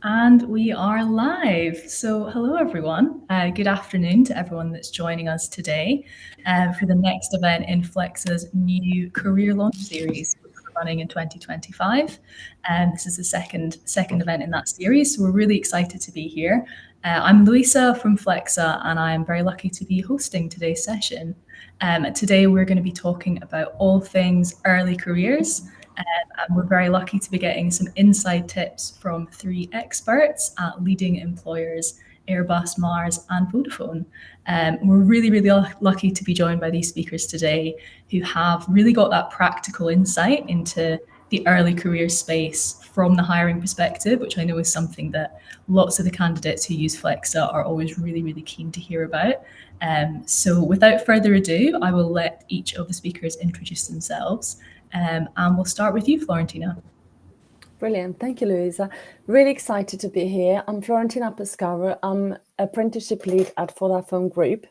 And we are live. So, hello everyone. Good afternoon to everyone that's joining us today for the next event in Flexa's new career launch series, which we're running in 2025. And this is the second event in that series. So, we're really excited to be here. I'm Luisa from Flexa, and I'm very lucky to be hosting today's session. Today, we're going to be talking about all things early careers. And we're very lucky to be getting some inside tips from three experts at leading employers, Airbus, Mars, and Vodafone. We're really lucky to be joined by these speakers today who have really got that practical insight into the early career space from the hiring perspective, which I know is something that lots of the candidates who use Flexa are always really keen to hear about. So without further ado, I will let each of the speakers introduce themselves. And we'll start with you, Florentina. Brilliant. Thank you, Luisa. Really excited to be here. I'm Florentina Pascaru. I'm apprenticeship lead at Vodafone Group.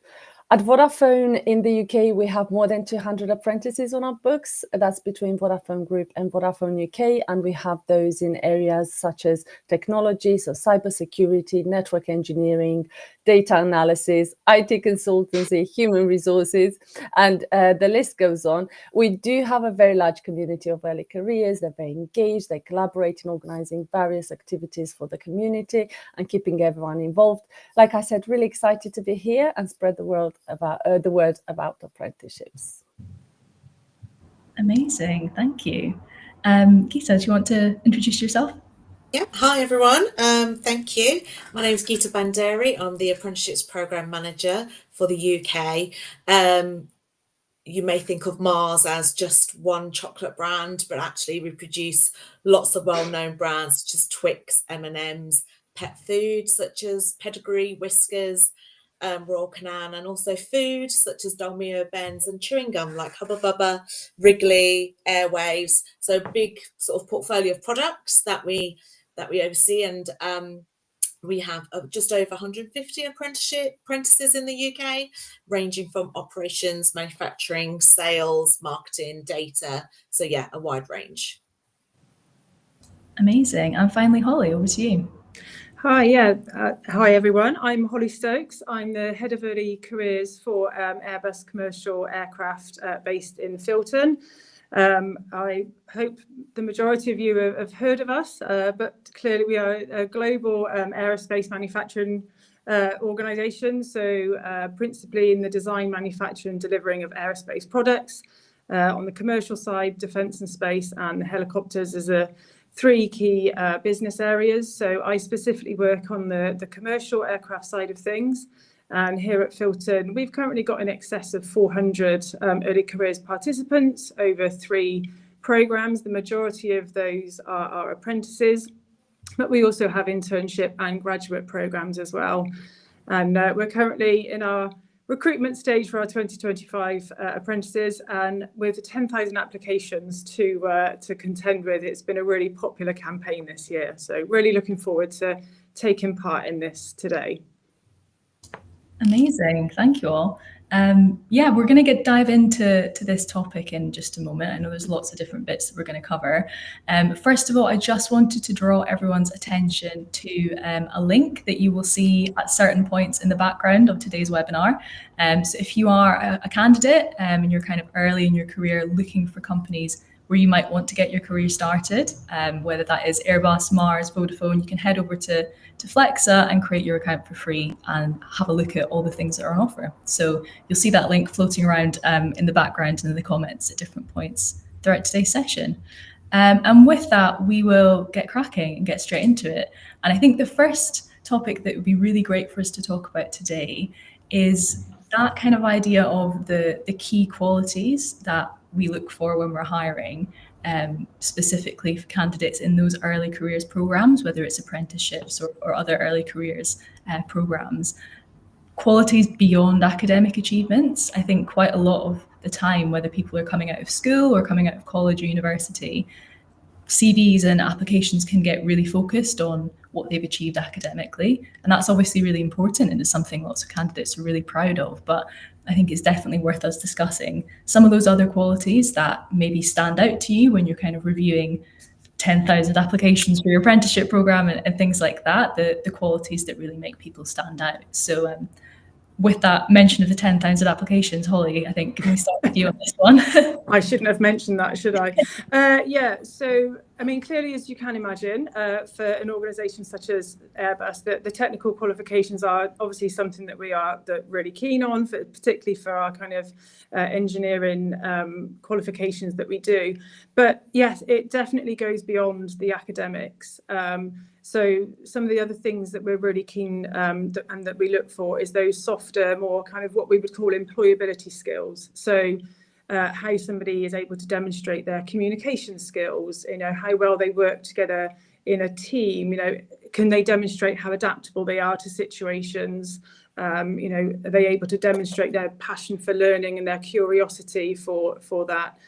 At Vodafone in the UK, we have more than 200 apprentices on our books. That's between Vodafone Group and Vodafone UK. And we have those in areas such as technology, so cybersecurity, network engineering, data analysis, IT consultancy, human resources, and the list goes on. We do have a very large community of early careers. They're very engaged. They collaborate in organizing various activities for the community and keeping everyone involved. Like I said, really excited to be here and spread the word about apprenticeships. Amazing, thank you. Gita, do you want to introduce yourself? Yeah, hi everyone. Thank you. My name is Gita Bhanderi. I'm the Apprenticeships Programme Manager for the UK. You may think of Mars as just one chocolate brand, but actually we produce lots of well-known brands such as Twix, M&M's, pet food such as Pedigree, Whiskers, Royal Canin, and also food such as Dolmio, Ben's, and chewing gum like Hubba Bubba, Wrigley, Airwaves. So big sort of portfolio of products that we oversee, and we have just over 150 apprentices in the UK, ranging from operations, manufacturing, sales, marketing, data. So yeah, a wide range. Amazing. And finally, Holly, over to you. Hi, hi everyone. I'm Holly Stokes. I'm the head of early careers for Airbus commercial aircraft based in Filton. I hope the majority of you have heard of us, but clearly we are a global aerospace manufacturing organisation, so principally in the design, manufacture and delivering of aerospace products. On the commercial side, defence and space and helicopters is a three key business areas. So I specifically work on the commercial aircraft side of things. And here at Filton, we've currently got in excess of 400 early careers participants over 3 programs. The majority of those are apprentices, but we also have internship and graduate programs as well. And we're currently in our recruitment stage for our 2025 apprentices, and with 10,000 applications to contend with, it's been a really popular campaign this year. So really looking forward to taking part in this today. Amazing, thank you all. Yeah, we're going to dive into this topic in just a moment. I know there's lots of different bits that we're going to cover. First of all, I just wanted to draw everyone's attention to a link that you will see at certain points in the background of today's webinar. So if you are a candidate and you're kind of early in your career looking for companies where you might want to get your career started, whether that is Airbus, Mars, Vodafone, you can head over to Flexa and create your account for free and have a look at all the things that are on offer. So you'll see that link floating around in the background and in the comments at different points throughout today's session. And with that, we will get cracking and get straight into it. And I think the first topic that would be really great for us to talk about today is that kind of idea of the key qualities that we look for when we're hiring, specifically for candidates in those early careers programs, whether it's apprenticeships or other early careers programs. Qualities beyond academic achievements. I think quite a lot of the time, whether people are coming out of school or coming out of college or university, CVs and applications can get really focused on what they've achieved academically. And that's obviously really important and it's something lots of candidates are really proud of. But I think it's definitely worth us discussing some of those other qualities that maybe stand out to you when you're kind of reviewing 10,000 applications for your apprenticeship program and things like that, the qualities that really make people stand out. So with that mention of the 10,000 applications, Holly, I think can we start with you on this one? I shouldn't have mentioned that, should I? Yeah, so I mean, clearly, as you can imagine, for an organisation such as Airbus, the technical qualifications are obviously something that we are really keen on, particularly for our kind of engineering qualifications that we do. But yes, it definitely goes beyond the academics. So some of the other things that we're really keen and that we look for is those softer, more kind of what we would call employability skills. So how somebody is able to demonstrate their communication skills, how well they work together in a team, can they demonstrate how adaptable they are to situations, are they able to demonstrate their passion for learning and their curiosity for that.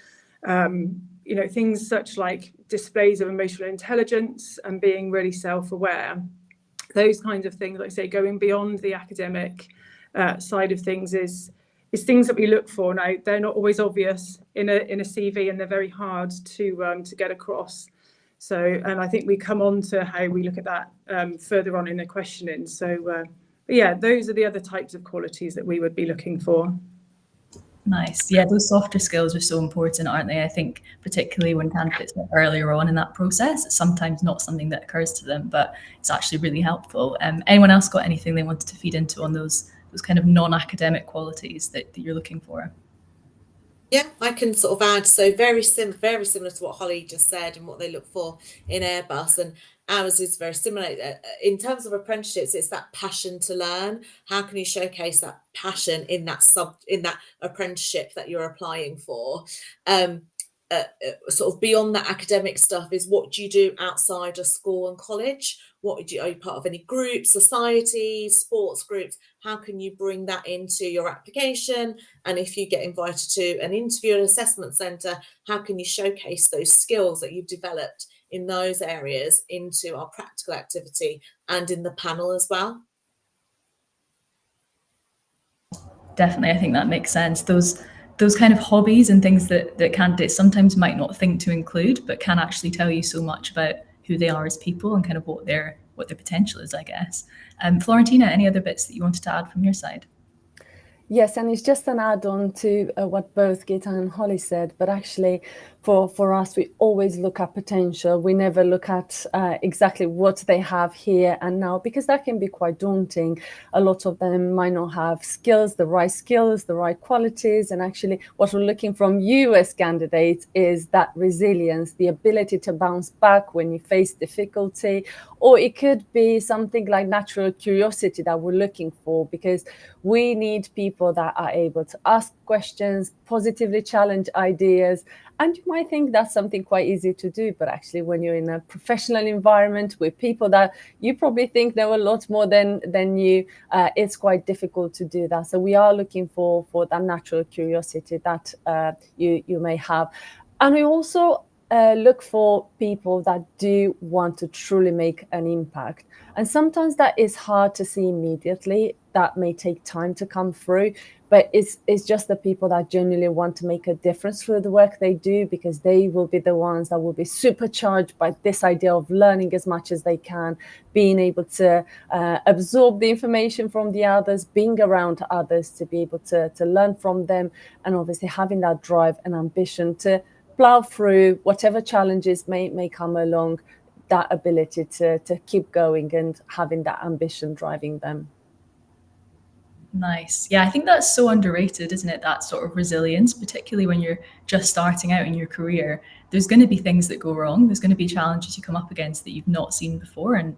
Things such like displays of emotional intelligence and being really self-aware. Those kinds of things, like I say, going beyond the academic side of things is things that we look for. Now, they're not always obvious in a CV, and they're very hard to get across. So, and I think we come on to how we look at that further on in the questioning. So, yeah, those are the other types of qualities that we would be looking for. Nice. Yeah, those softer skills are so important, aren't they? I think particularly when candidates are earlier on in that process, it's sometimes not something that occurs to them, but it's actually really helpful. Anyone else got anything they wanted to feed into on those kind of non-academic qualities that you're looking for? Yeah, I can sort of add. So very similar to what Holly just said and what they look for in Airbus, and ours is very similar. In terms of apprenticeships, it's that passion to learn. How can you showcase that passion in that apprenticeship that you're applying for? Sort of beyond that academic stuff is what do you do outside of school and college? Are you part of any groups, societies, sports groups? How can you bring that into your application? And if you get invited to an interview at an assessment centre, how can you showcase those skills that you've developed in those areas into our practical activity and in the panel as well? Definitely, I think that makes sense. Those kind of hobbies and things that candidates sometimes might not think to include, but can actually tell you so much about who they are as people and kind of what their potential is, I guess. Florentina, any other bits that you wanted to add from your side? Yes, and it's just an add-on to what both Gita and Holly said, but actually for us, we always look at potential. We never look at exactly what they have here and now, because that can be quite daunting. A lot of them might not have the right qualities, and actually what we're looking from you as candidates is that resilience, the ability to bounce back when you face difficulty, or it could be something like natural curiosity that we're looking for, because we need people that are able to ask questions, positively challenge ideas. And you might think that's something quite easy to do, but actually when you're in a professional environment with people that you probably think know a lot more than you, it's quite difficult to do that. So we are looking for that natural curiosity that you may have. And we also look for people that do want to truly make an impact. And sometimes that is hard to see immediately. That may take time to come through, but it's just the people that genuinely want to make a difference through the work they do, because they will be the ones that will be supercharged by this idea of learning as much as they can, being able to absorb the information from the others, being around others to be able to learn from them, and obviously having that drive and ambition to plow through whatever challenges may come along, that ability to keep going and having that ambition driving them. Nice. Yeah, I think that's so underrated, isn't it? That sort of resilience, particularly when you're just starting out in your career. There's going to be things that go wrong. There's going to be challenges you come up against that you've not seen before. And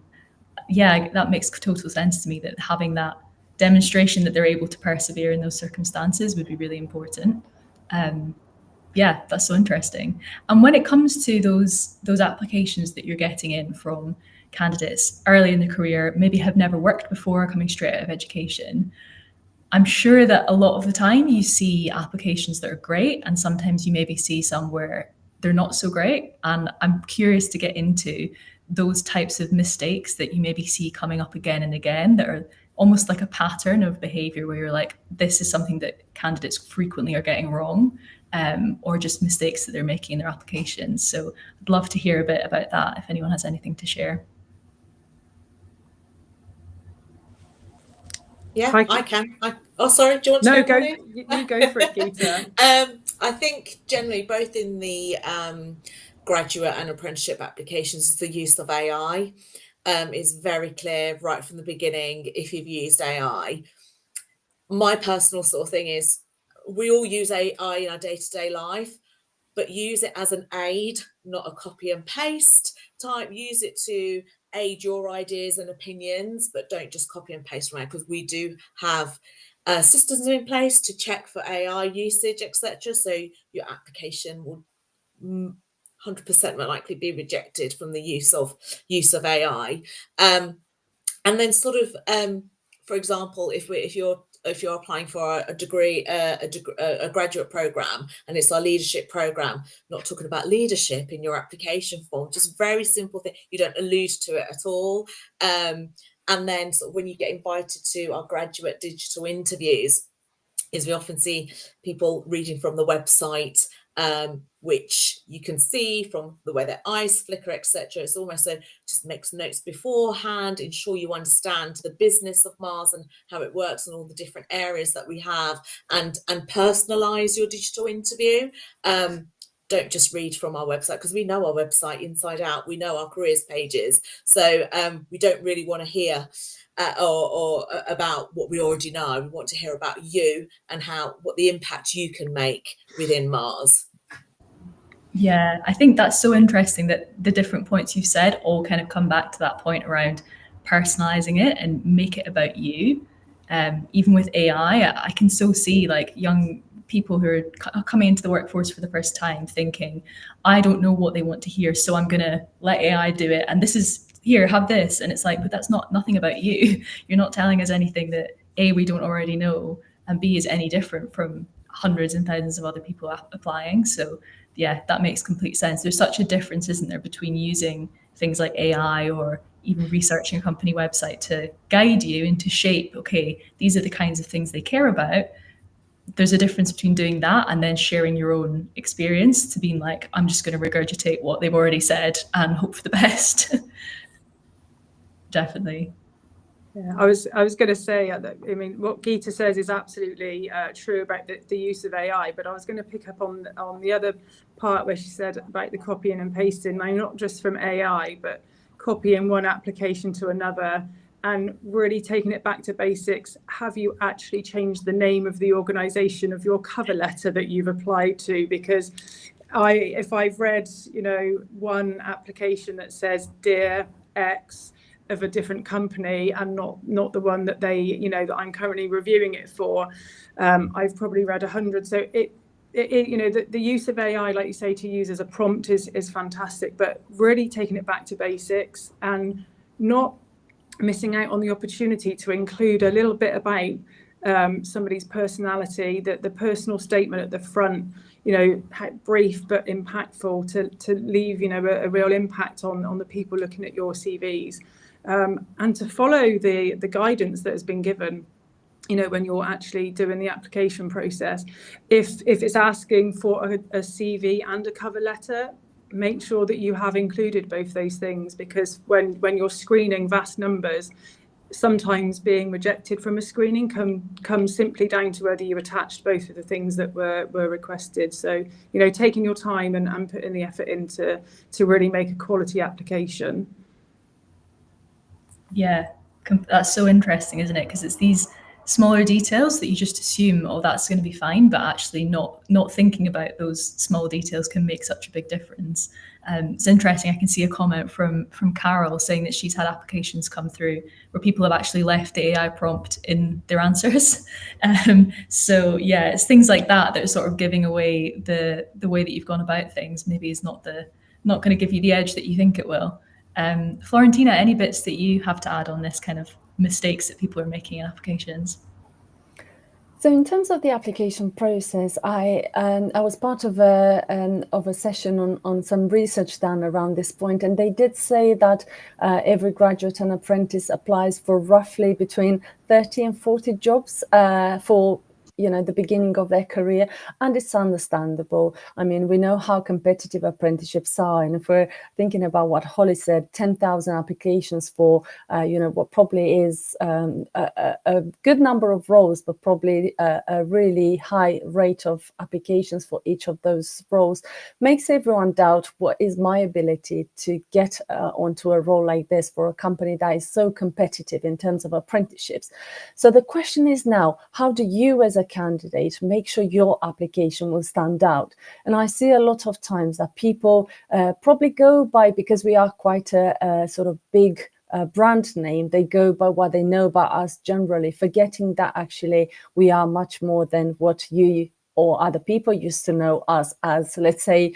yeah, that makes total sense to me, that having that demonstration that they're able to persevere in those circumstances would be really important. Yeah, that's so interesting. And when it comes to those applications that you're getting in from candidates early in their career, maybe have never worked before, coming straight out of education, I'm sure that a lot of the time you see applications that are great, and sometimes you maybe see some where they're not so great. And I'm curious to get into those types of mistakes that you maybe see coming up again and again that are almost like a pattern of behavior where you're like, this is something that candidates frequently are getting wrong, or just mistakes that they're making in their applications. So I'd love to hear a bit about that if anyone has anything to share. Yeah, I can. Sorry, do you want to No, go? You go for it, Gita. I think generally both in the graduate and apprenticeship applications, the use of AI is very clear right from the beginning if you've used AI. My personal sort of thing is we all use AI in our day-to-day life, but use it as an aid, not a copy and paste type. Use it to aid your ideas and opinions, but don't just copy and paste around, because we do have systems in place to check for AI usage, etc. So your application will 100% more likely be rejected from the use of AI. And then sort of, for example, if you're applying for a degree, a graduate program, and it's our leadership program, not talking about leadership in your application form, just very simple thing. You don't allude to it at all. And then sort of when you get invited to our graduate digital interviews, is we often see people reading from the website, which you can see from the way their eyes flicker, etc. It's almost just makes notes beforehand, ensure you understand the business of Mars and how it works and all the different areas that we have, and personalize your digital interview. Don't just read from our website, because we know our website inside out. We know our careers pages. So we don't really want to hear or about what we already know. We want to hear about you and what the impact you can make within Mars. Yeah, I think that's so interesting that the different points you've said all kind of come back to that point around personalizing it and make it about you. Even with AI, I can so see like young people who are coming into the workforce for the first time thinking, I don't know what they want to hear, so I'm going to let AI do it. And this is, here, have this. And it's like, but that's nothing about you. You're not telling us anything that A, we don't already know, and B, is any different from hundreds and thousands of other people applying. So yeah, that makes complete sense. There's such a difference, isn't there, between using things like AI or even researching a company website to guide you and to shape, okay, these are the kinds of things they care about. There's a difference between doing that and then sharing your own experience to being like, I'm just going to regurgitate what they've already said and hope for the best. Definitely. Yeah, I was going to say, I mean, what Gita says is absolutely true about the use of AI, but I was going to pick up on the other part where she said about the copying and pasting, now not just from AI, but copying one application to another and really taking it back to basics. Have you actually changed the name of the organisation of your cover letter that you've applied to? Because if I've read, one application that says Dear X of a different company and not the one that that I'm currently reviewing it for, I've probably read 100. So the use of AI, like you say, to use as a prompt is fantastic, but really taking it back to basics and not missing out on the opportunity to include a little bit about somebody's personality, that the personal statement at the front, brief but impactful to leave a real impact on the people looking at your CVs, and to follow the guidance that has been given when you're actually doing the application process. If it's asking for a CV and a cover letter, make sure that you have included both those things, because when you're screening vast numbers, sometimes being rejected from a screening comes simply down to whether you attached both of the things that were requested. So taking your time and putting the effort in to really make a quality application. Yeah, that's so interesting, isn't it? Because it's these smaller details that you just assume, oh, that's going to be fine, but actually not thinking about those small details can make such a big difference. It's interesting. I can see a comment from Carol saying that she's had applications come through where people have actually left the AI prompt in their answers. So yeah, it's things like that are sort of giving away the way that you've gone about things. Maybe is not going to give you the edge that you think it will. Florentina, any bits that you have to add on this kind of mistakes that people are making in applications? So in terms of the application process, I was part of a session on some research done around this point, and they did say that every graduate and apprentice applies for roughly between 30 and 40 jobs for the beginning of their career, and it's understandable. I mean, we know how competitive apprenticeships are, and if we're thinking about what Holly said, 10,000 applications for what probably is a good number of roles, but probably a really high rate of applications for each of those roles, makes everyone doubt what is my ability to get onto a role like this for a company that is so competitive in terms of apprenticeships. So the question is now, how do you as a candidate make sure your application will stand out? And I see a lot of times that people probably go by, because we are quite a sort of big brand name, they go by what they know about us generally, forgetting that actually we are much more than what you or other people used to know us as, let's say,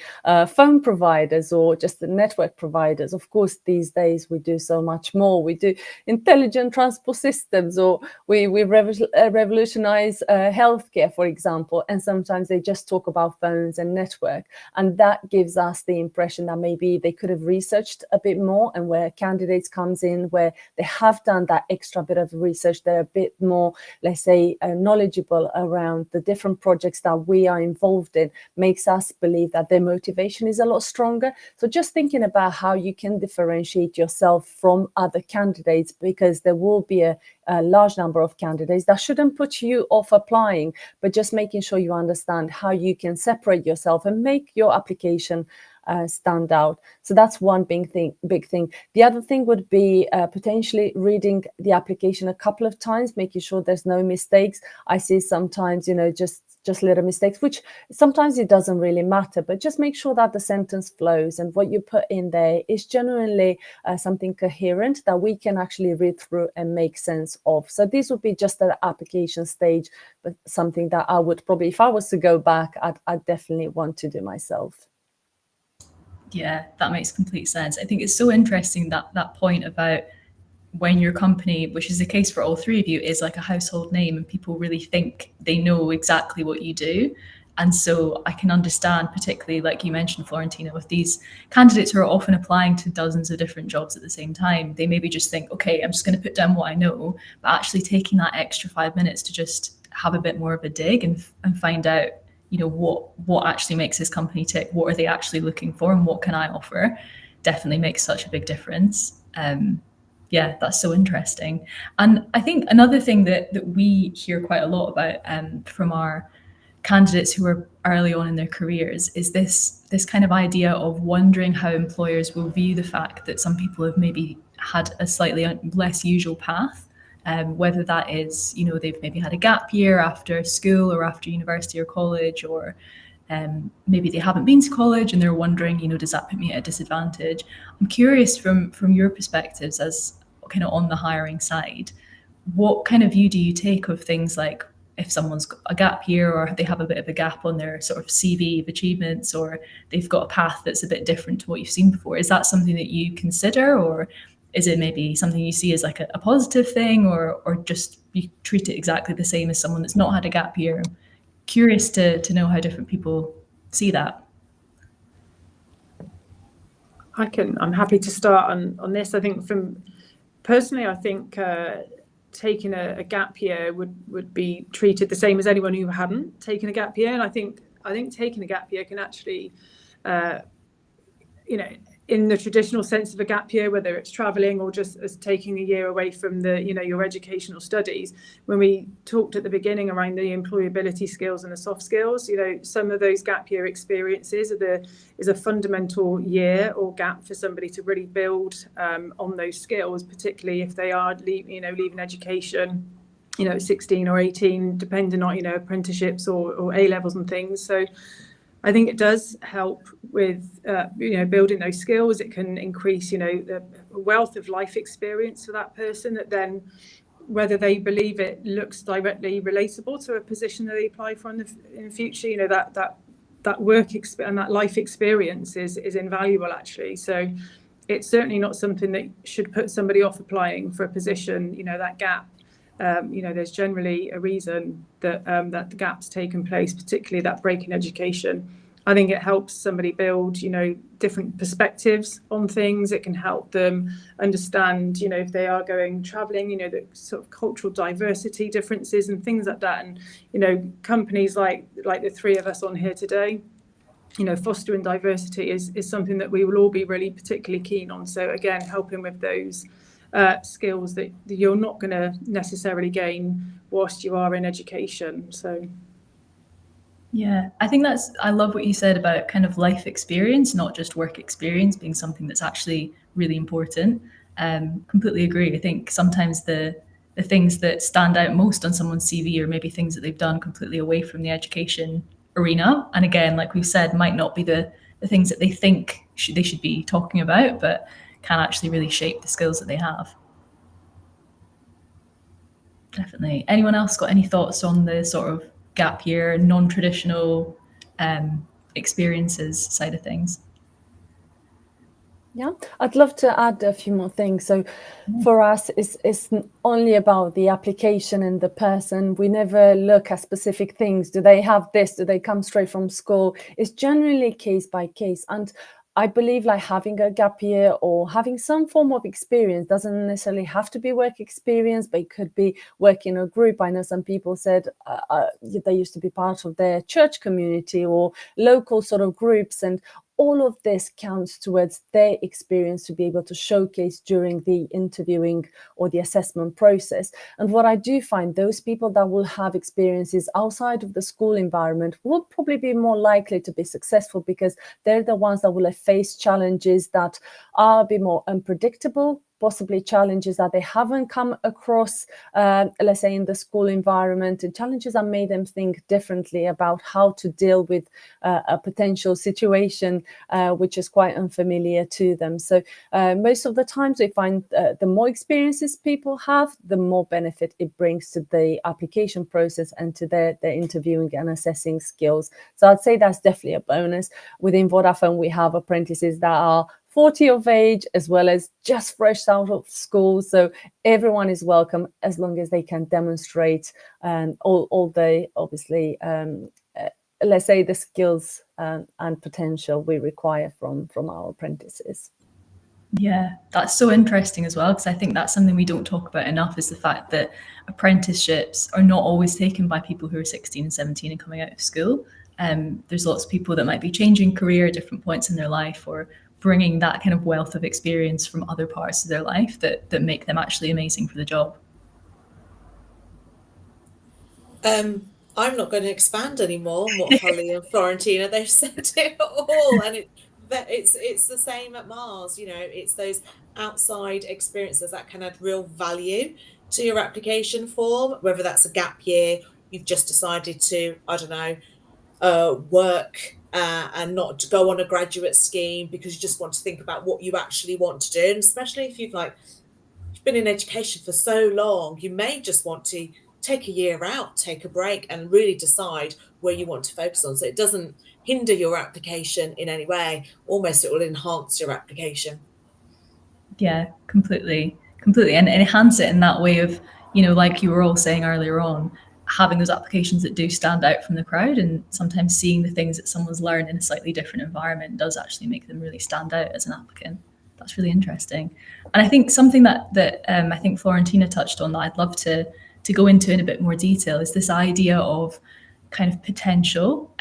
phone providers or just the network providers. Of course, these days we do so much more. We do intelligent transport systems, or we revolutionize healthcare, for example, and sometimes they just talk about phones and network. And that gives us the impression that maybe they could have researched a bit more, and where candidates comes in, where they have done that extra bit of research, they're a bit more, let's say, knowledgeable around the different projects that we are involved in, makes us believe that their motivation is a lot stronger. So just thinking about how you can differentiate yourself from other candidates, because there will be a large number of candidates that shouldn't put you off applying, but just making sure you understand how you can separate yourself and make your application stand out. So that's one big thing. The other thing would be potentially reading the application a couple of times, making sure there's no mistakes. I see sometimes, just little mistakes, which sometimes it doesn't really matter, but just make sure that the sentence flows and what you put in there is genuinely something coherent that we can actually read through and make sense of. So this would be just at the application stage, but something that I would probably, if I was to go back, I'd definitely want to do myself. Yeah, that makes complete sense. I think it's so interesting that point about when your company, which is the case for all three of you, is like a household name and people really think they know exactly what you do. And so I can understand, particularly like you mentioned, Florentina, with these candidates who are often applying to dozens of different jobs at the same time, they maybe just think, okay, I'm just going to put down what I know, but actually taking that extra 5 minutes to just have a bit more of a dig and find out, what actually makes this company tick, what are they actually looking for, and what can I offer, definitely makes such a big difference. Yeah, that's so interesting. And I think another thing that we hear quite a lot about from our candidates who are early on in their careers is this kind of idea of wondering how employers will view the fact that some people have maybe had a slightly less usual path, whether that is, they've maybe had a gap year after school or after university or college, or maybe they haven't been to college and they're wondering, does that put me at a disadvantage? I'm curious from your perspectives as kind of on the hiring side, what kind of view do you take of things like if someone's got a gap year or they have a bit of a gap on their sort of CV of achievements, or they've got a path that's a bit different to what you've seen before? Is that something that you consider, or is it maybe something you see as like a positive thing, or just you treat it exactly the same as someone that's not had a gap year? Curious to know how different people see that. I'm happy to start on this. I think personally, I think taking a gap year would be treated the same as anyone who hadn't taken a gap year. And I think taking a gap year can actually, in the traditional sense of a gap year, whether it's traveling or just as taking a year away from your educational studies. When we talked at the beginning around the employability skills and the soft skills, some of those gap year experiences is a fundamental year or gap for somebody to really build on those skills, particularly if they are leaving education, at 16 or 18, depending on, apprenticeships or A levels and things. So I think it does help with, building those skills. It can increase, the wealth of life experience for that person, that then, whether they believe it looks directly relatable to a position that they apply for in the future, that work and that life experience is invaluable, actually. So it's certainly not something that should put somebody off applying for a position, that gap. there's generally a reason that that the gap's taken place, particularly that break in education. I think it helps somebody build, different perspectives on things. It can help them understand, if they are going traveling, the sort of cultural diversity differences and things like that. And, companies like the three of us on here today, fostering diversity is something that we will all be really particularly keen on. So again, helping with those skills that you're not going to necessarily gain whilst you are in education. So. Yeah, I think I love what you said about kind of life experience, not just work experience, being something that's actually really important. Completely agree. I think sometimes the things that stand out most on someone's CV are maybe things that they've done completely away from the education arena. And again, like we've said, might not be the things that they think they should be talking about, but can actually really shape the skills that they have. Definitely. Anyone else got any thoughts on the sort of gap year, non-traditional experiences side of things? Yeah, I'd love to add a few more things. So for us, it's only about the application and the person. We never look at specific things. Do they have this? Do they come straight from school? It's generally case by case. And I believe like having a gap year or having some form of experience doesn't necessarily have to be work experience, but it could be work in a group. I know some people said they used to be part of their church community or local sort of groups, and all of this counts towards their experience to be able to showcase during the interviewing or the assessment process. And what I do find, those people that will have experiences outside of the school environment will probably be more likely to be successful, because they're the ones that will have faced challenges that are a bit more unpredictable, possibly challenges that they haven't come across, let's say, in the school environment, and challenges that made them think differently about how to deal with a potential situation which is quite unfamiliar to them. So most of the times we find the more experiences people have, the more benefit it brings to the application process and to their interviewing and assessing skills. So I'd say that's definitely a bonus. Within Vodafone, we have apprentices that are 40 of age, as well as just fresh out of school. So everyone is welcome as long as they can demonstrate all the, obviously, let's say, the skills and potential we require from our apprentices. Yeah, that's so interesting as well, because I think that's something we don't talk about enough, is the fact that apprenticeships are not always taken by people who are 16 and 17 and coming out of school. There's lots of people that might be changing career at different points in their life, or bringing that kind of wealth of experience from other parts of their life that make them actually amazing for the job. I'm not going to expand anymore on what Holly and Florentina, they've said it all, and it's the same at Mars. It's those outside experiences that can add real value to your application form, whether that's a gap year, you've just decided to, I don't know, work and not to go on a graduate scheme because you just want to think about what you actually want to do. And especially if you've been in education for so long, you may just want to take a year out, take a break, and really decide where you want to focus on. So it doesn't hinder your application in any way. Almost it will enhance your application. Yeah, completely. And enhance it in that way of, like you were all saying earlier on, having those applications that do stand out from the crowd, and sometimes seeing the things that someone's learned in a slightly different environment does actually make them really stand out as an applicant. That's really interesting. And I think something that I think Florentina touched on that I'd love to go into in a bit more detail is this idea of kind of potential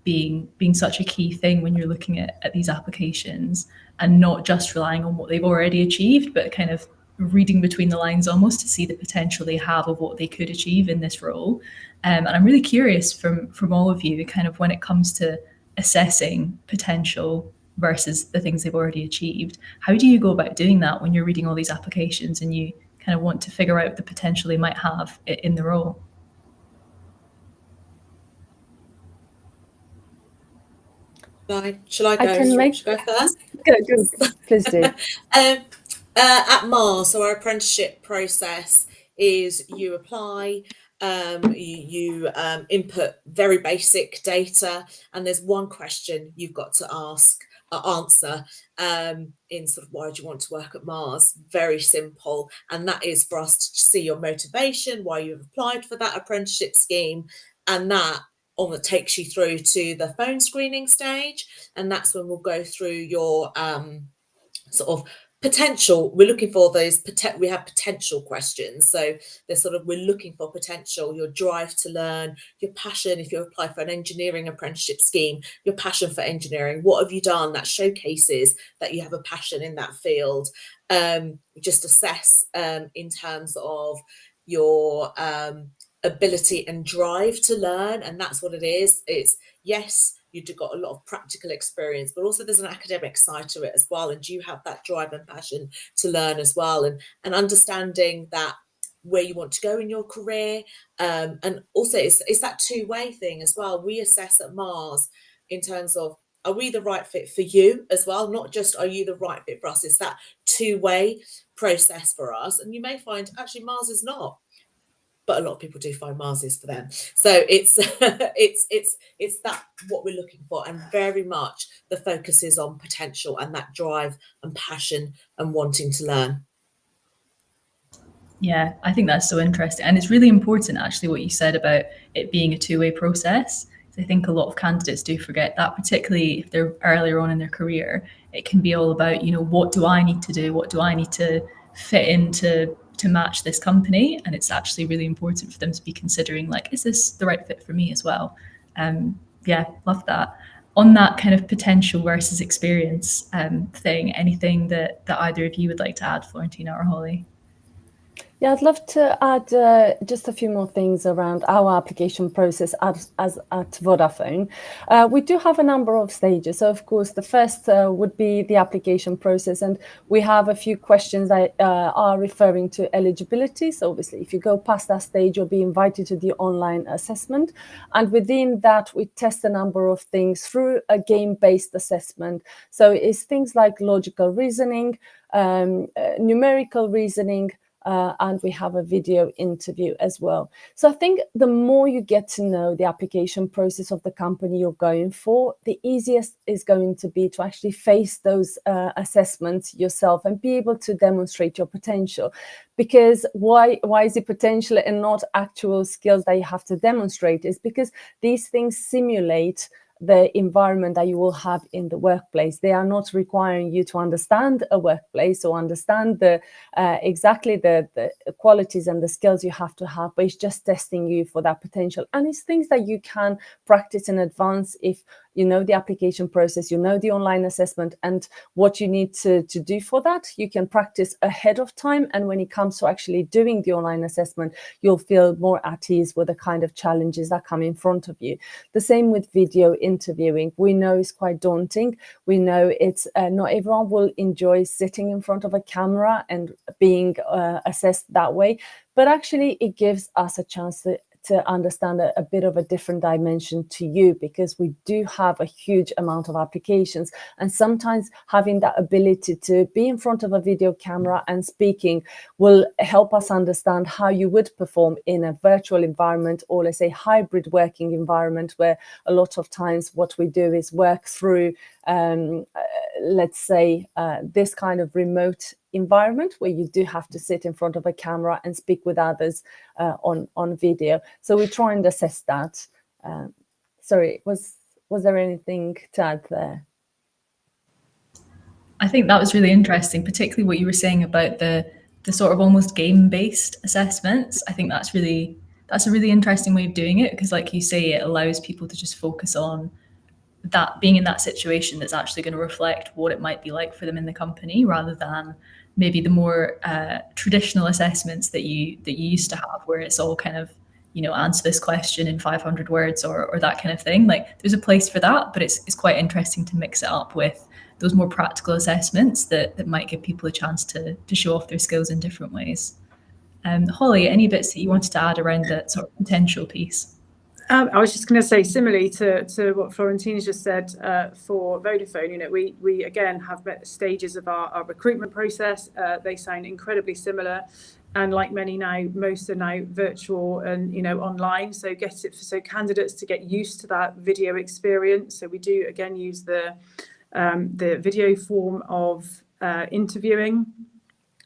being such a key thing when you're looking at these applications, and not just relying on what they've already achieved, but kind of reading between the lines almost to see the potential they have of what they could achieve in this role. And I'm really curious from all of you, kind of when it comes to assessing potential versus the things they've already achieved, how do you go about doing that when you're reading all these applications and you kind of want to figure out the potential they might have in the role? Shall I go? Should I go first? Good. Please do. At Mars, so our apprenticeship process is you apply, you input very basic data, and there's one question you've got to ask answer in sort of why do you want to work at Mars? Very simple. And that is for us to see your motivation, why you've applied for that apprenticeship scheme. And that takes you through to the phone screening stage. And that's when we'll go through your sort of potential. We're looking for those, we have potential questions. So there's sort of, we're looking for potential, your drive to learn, your passion. If you apply for an engineering apprenticeship scheme, your passion for engineering, what have you done that showcases that you have a passion in that field? Just assess in terms of your ability and drive to learn. And that's what it is. It's, yes, you've got a lot of practical experience, but also there's an academic side to it as well. And you have that drive and passion to learn as well, and understanding that where you want to go in your career. And also it's that two-way thing as well. We assess at Mars in terms of, are we the right fit for you as well? Not just, are you the right fit for us? It's that two-way process for us. And you may find actually Mars is not, but a lot of people do find Mars is for them. So it's it's that what we're looking for, and very much the focus is on potential and that drive and passion and wanting to learn. Yeah, I think that's so interesting. And it's really important, actually, what you said about it being a two-way process. I think a lot of candidates do forget that, particularly if they're earlier on in their career. It can be all about, what do I need to do? What do I need to fit into to match this company? And it's actually really important for them to be considering, like, is this the right fit for me as well? Yeah, love that. On that kind of potential versus experience thing, anything that either of you would like to add, Florentina or Holly? Yeah, I'd love to add just a few more things around our application process as at Vodafone. We do have a number of stages. So, of course, the first would be the application process. And we have a few questions that are referring to eligibility. So, obviously, if you go past that stage, you'll be invited to the online assessment. And within that, we test a number of things through a game-based assessment. So it's things like logical reasoning, numerical reasoning, and we have a video interview as well. So I think the more you get to know the application process of the company you're going for, the easiest is going to be to actually face those assessments yourself and be able to demonstrate your potential. Because why is it potential and not actual skills that you have to demonstrate? Is because these things simulate the environment that you will have in the workplace. They are not requiring you to understand a workplace or understand the exactly the qualities and the skills you have to have, but it's just testing you for that potential. And it's things that you can practice in advance if you know the application process, you know the online assessment, and what you need to do for that. You can practice ahead of time. And when it comes to actually doing the online assessment, you'll feel more at ease with the kind of challenges that come in front of you. The same with video interviewing. We know it's quite daunting. We know it's not everyone will enjoy sitting in front of a camera and being assessed that way. But actually, it gives us a chance to understand a bit of a different dimension to you, because we do have a huge amount of applications. And sometimes having that ability to be in front of a video camera and speaking will help us understand how you would perform in a virtual environment, or let's say hybrid working environment, where a lot of times what we do is work through, let's say, this kind of remote environment where you do have to sit in front of a camera and speak with others on video. So we try and assess that. Sorry, was there anything to add there? I think that was really interesting, particularly what you were saying about the sort of almost game-based assessments. I think that's a really interesting way of doing it, because, like you say, it allows people to just focus on that, being in that situation that's actually going to reflect what it might be like for them in the company, rather than maybe the more traditional assessments that you used to have, where it's all kind of, answer this question in 500 words or that kind of thing. Like, there's a place for that, but it's quite interesting to mix it up with those more practical assessments that might give people a chance to show off their skills in different ways. Holly, any bits that you wanted to add around that sort of potential piece? I was just going to say, similarly to what Florentina just said, for Vodafone, we again have stages of our recruitment process. They sound incredibly similar, and like many now, most are now virtual and online. So candidates to get used to that video experience. So we do again use the the video form of interviewing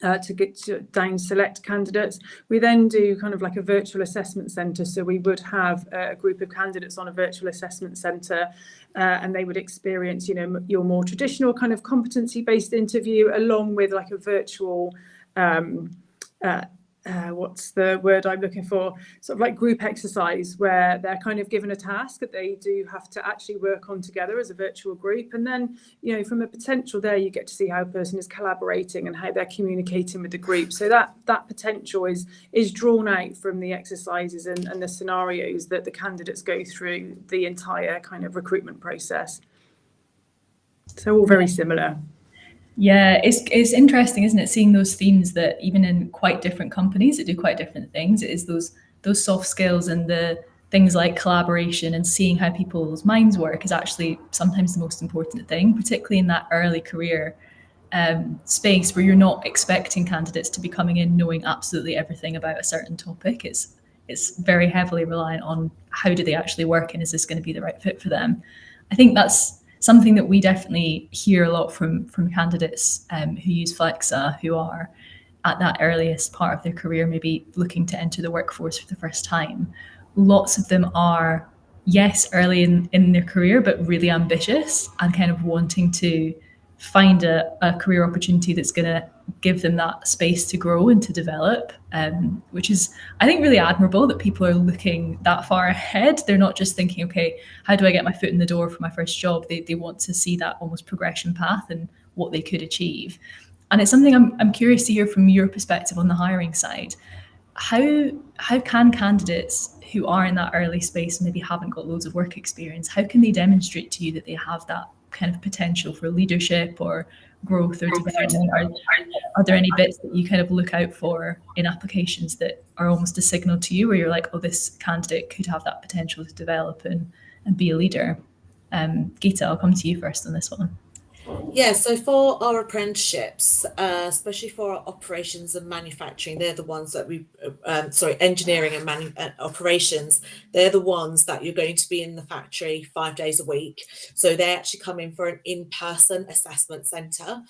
to get to down select candidates. We then do kind of like a virtual assessment centre. So we would have a group of candidates on a virtual assessment centre and they would experience, your more traditional kind of competency-based interview along with like a virtual what's the word I'm looking for? Sort of like group exercise where they're kind of given a task that they do have to actually work on together as a virtual group. And then, from a potential there, you get to see how a person is collaborating and how they're communicating with the group. So that potential is drawn out from the exercises and the scenarios that the candidates go through the entire kind of recruitment process. So all very similar. Yeah, it's interesting, isn't it? Seeing those themes that even in quite different companies that do quite different things, it is those soft skills and the things like collaboration and seeing how people's minds work is actually sometimes the most important thing, particularly in that early career space where you're not expecting candidates to be coming in knowing absolutely everything about a certain topic. It's very heavily reliant on how do they actually work and is this going to be the right fit for them. I think that's something that we definitely hear a lot from candidates who use Flexa, who are at that earliest part of their career, maybe looking to enter the workforce for the first time. Lots of them are, yes, early in their career, but really ambitious and kind of wanting to find a career opportunity that's going to give them that space to grow and to develop, which is, I think, really admirable that people are looking that far ahead. They're not just thinking, okay, how do I get my foot in the door for my first job? They want to see that almost progression path and what they could achieve. And it's something I'm curious to hear from your perspective on the hiring side. How can candidates who are in that early space and maybe haven't got loads of work experience, how can they demonstrate to you that they have that kind of potential for leadership or growth or development? Are there any bits that you kind of look out for in applications that are almost a signal to you where you're like, oh, this candidate could have that potential to develop and be a leader? Gita, I'll come to you first on this one. Yeah, so for our apprenticeships, especially for our operations and manufacturing, they're the ones that engineering and operations, they're the ones that you're going to be in the factory 5 days a week. So they actually come in for an in-person assessment centre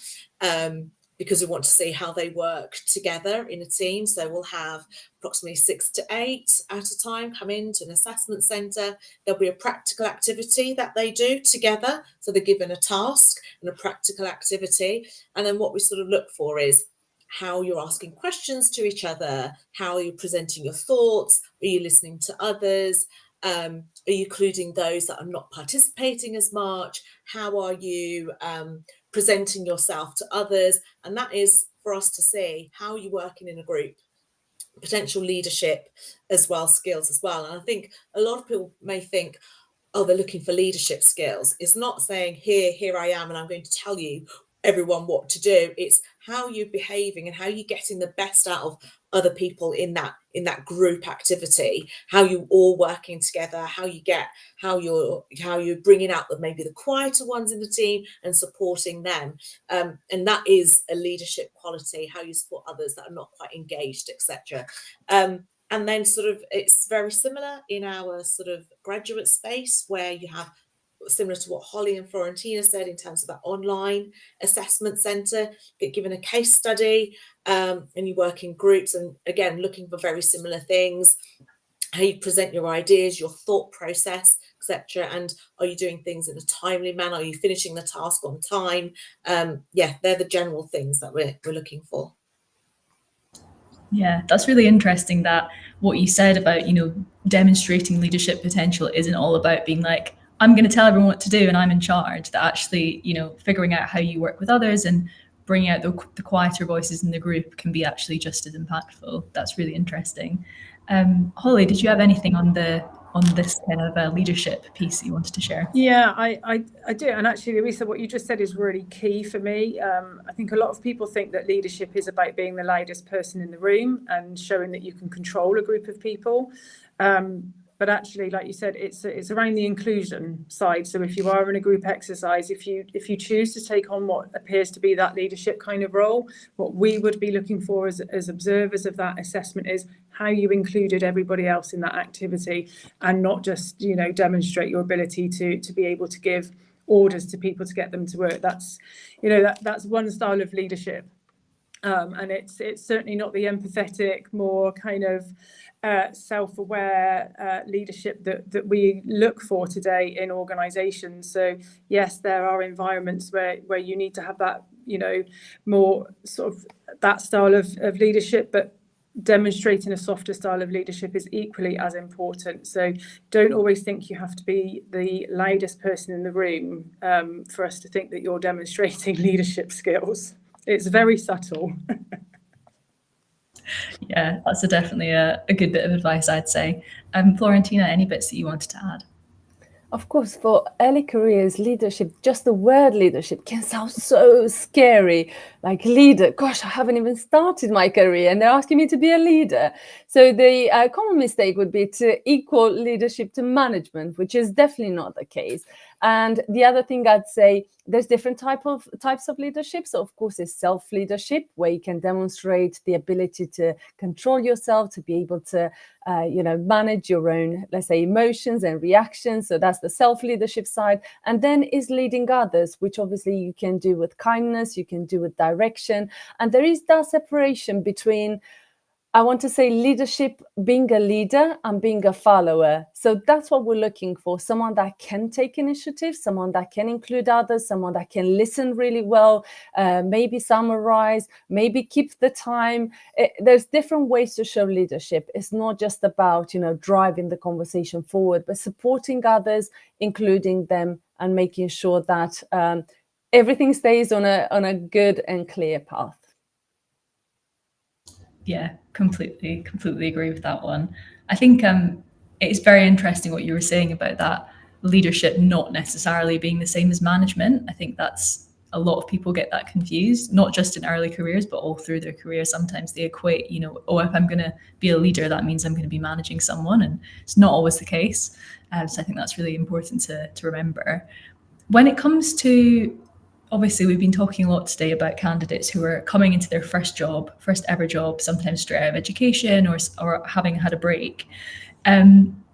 because we want to see how they work together in a team. So we'll have approximately 6 to 8 at a time come into an assessment centre. There'll be a practical activity that they do together. So they're given a task and a practical activity. And then what we sort of look for is how you're asking questions to each other, how are you presenting your thoughts, are you listening to others, are you including those that are not participating as much, how are you presenting yourself to others. And that is for us to see how you're working in a group, potential leadership as well, skills as well. And I think a lot of people may think, oh, they're looking for leadership skills. It's not saying here I am and I'm going to tell you everyone what to do. It's how you're behaving and how you're getting the best out of other people in that group activity, how you all working together, how you're bringing out maybe the quieter ones in the team and supporting them, and that is a leadership quality, how you support others that are not quite engaged, etc. And then sort of it's very similar in our sort of graduate space where you have, similar to what Holly and Florentina said in terms of that online assessment centre, get given a case study and you work in groups, and again looking for very similar things, how you present your ideas, your thought process, etc. And are you doing things in a timely manner? Are you finishing the task on time? They're the general things that we're looking for. Yeah, that's really interesting that what you said about, demonstrating leadership potential isn't all about being like, I'm going to tell everyone what to do and I'm in charge, that actually, figuring out how you work with others and bringing out the quieter voices in the group can be actually just as impactful. That's really interesting. Holly, did you have anything on this kind of leadership piece that you wanted to share? Yeah, I do. And actually, Luisa, what you just said is really key for me. I think a lot of people think that leadership is about being the loudest person in the room and showing that you can control a group of people. But actually, like you said, it's around the inclusion side. So if you are in a group exercise, if you choose to take on what appears to be that leadership kind of role, what we would be looking for as observers of that assessment is how you included everybody else in that activity and not just, demonstrate your ability to be able to give orders to people to get them to work. That's that's one style of leadership, and it's certainly not the empathetic, more kind of self-aware leadership that we look for today in organizations. So yes, there are environments where you need to have that, more sort of that style of leadership, but demonstrating a softer style of leadership is equally as important. So don't always think you have to be the loudest person in the room for us to think that you're demonstrating leadership skills. It's very subtle. Yeah, that's definitely a good bit of advice, I'd say. Florentina, any bits that you wanted to add? Of course, for early careers, leadership, just the word leadership can sound so scary. Like leader, gosh, I haven't even started my career and they're asking me to be a leader. So the common mistake would be to equal leadership to management, which is definitely not the case. And the other thing I'd say, there's different types of leadership. So of course, there's self-leadership, where you can demonstrate the ability to control yourself, to be able to manage your own, let's say, emotions and reactions. So that's the self-leadership side. And then is leading others, which obviously you can do with kindness, you can do with direction. And there is that separation between, I want to say, leadership, being a leader and being a follower. So that's what we're looking for. Someone that can take initiative, someone that can include others, someone that can listen really well, maybe summarize, maybe keep the time. There's different ways to show leadership. It's not just about, driving the conversation forward, but supporting others, including them, and making sure that everything stays on a good and clear path. Yeah, completely agree with that one. I think it's very interesting what you were saying about that leadership not necessarily being the same as management. I think that's a lot of people get that confused, not just in early careers, but all through their career. Sometimes they equate, if I'm going to be a leader, that means I'm going to be managing someone, and it's not always the case. So I think that's really important to remember. When it comes to, obviously, we've been talking a lot today about candidates who are coming into their first ever job, sometimes straight out of education or having had a break.